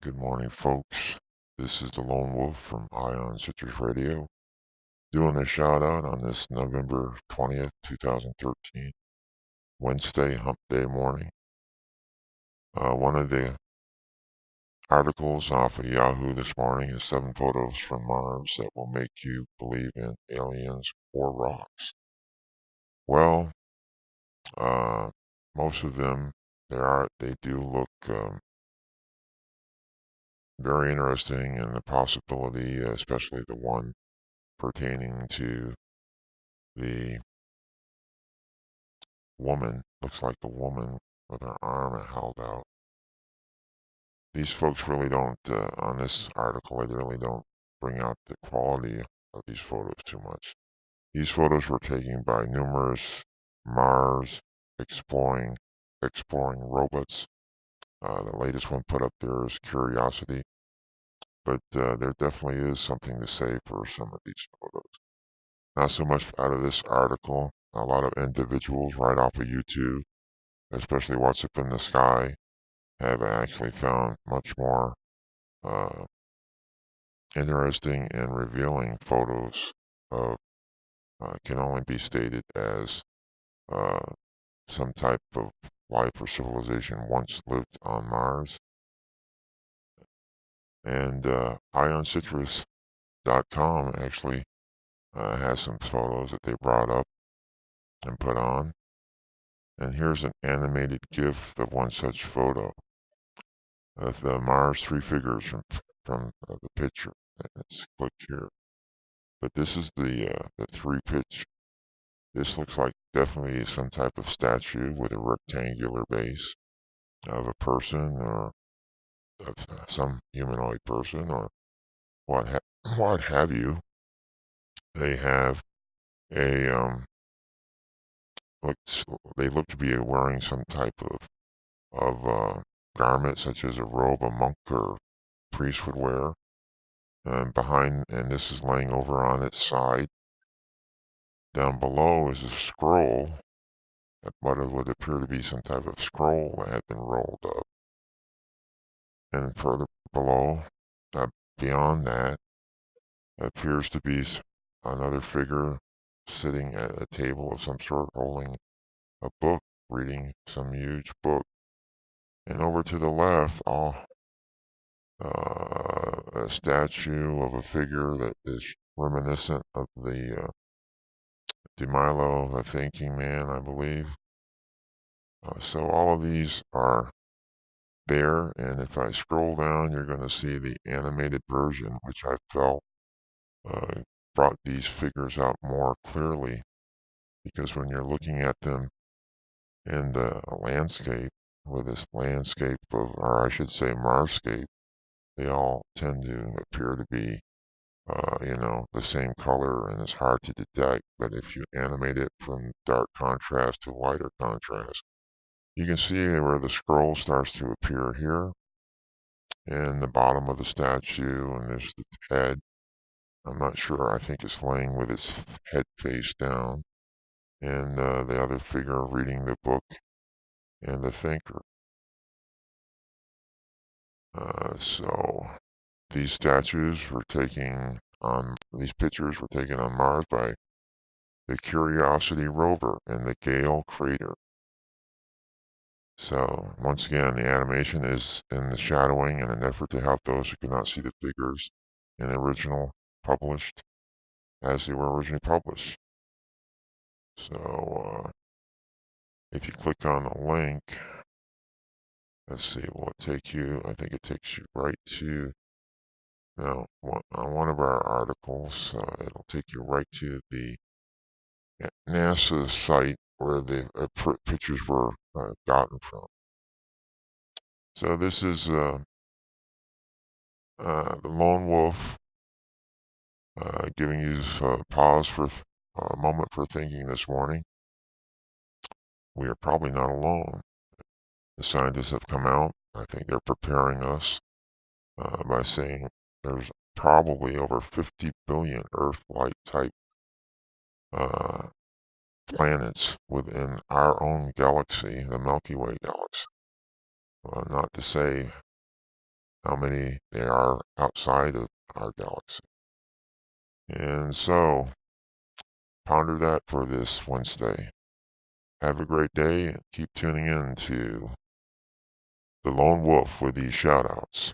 Good morning, folks. This is the Lone Wolf from Ion Citrus Radio, doing a shout out on this November 20th, 2013, Wednesday, Hump Day morning. One of the articles off of Yahoo this morning is 7 photos from Mars that will make you believe in aliens or rocks. Well, most of them, they do look very interesting, and the possibility, especially the one pertaining to the woman, looks like the woman with her arm held out. These folks really don't, on this article, they really don't bring out the quality of these photos too much. These photos were taken by numerous Mars exploring robots. The latest one put up there is Curiosity, but there definitely is something to say for some of these photos. Not so much out of this article. A lot of individuals right off of YouTube, especially What's Up in the Sky, have actually found much more interesting and revealing photos of can only be stated as some type of life or civilization once lived on Mars. And IonCitrus.com actually has some photos that they brought up and put on. And here's an animated GIF of one such photo of the Mars three figures from the picture. Let's click here. But this is the three pitch. This looks like definitely some type of statue with a rectangular base of a person or of some humanoid person or what have you. They have a they look to be wearing some type of garment, such as a robe a monk or priest would wear. And this is laying over on its side. Down below is a scroll, what would appear to be some type of scroll that had been rolled up. And further below, beyond that, appears to be another figure sitting at a table of some sort, holding a book, reading some huge book. And over to the left, a statue of a figure that is reminiscent of the DeMilo, the thinking man, I believe. So all of these are there, and if I scroll down, you're going to see the animated version, which I felt brought these figures out more clearly, because when you're looking at them in the landscape, with this landscape of, or I should say Marscape, they all tend to appear to be the same color, and it's hard to detect. But if you animate it from dark contrast to lighter contrast, you can see where the scroll starts to appear here in the bottom of the statue, and there's the head. I'm not sure. I think it's laying with its head face down, and the other figure reading the book, and the thinker. So these pictures were taken on Mars by the Curiosity rover in the Gale crater. So once again, the animation is in the shadowing in an effort to help those who cannot see the figures in the original published as they were originally published. So if you click on the link, let's see, will it take you? I think it takes you right to, now, on one of our articles, it'll take you right to the NASA site where the pictures were gotten from. So this is the Lone Wolf giving you pause for a moment for thinking this morning. We are probably not alone. The scientists have come out. I think they're preparing us by saying there's probably over 50 billion Earth-like type planets within our own galaxy, the Milky Way galaxy. Not to say how many there are outside of our galaxy. And so, ponder that for this Wednesday. Have a great day and keep tuning in to The Lone Wolf with these shoutouts.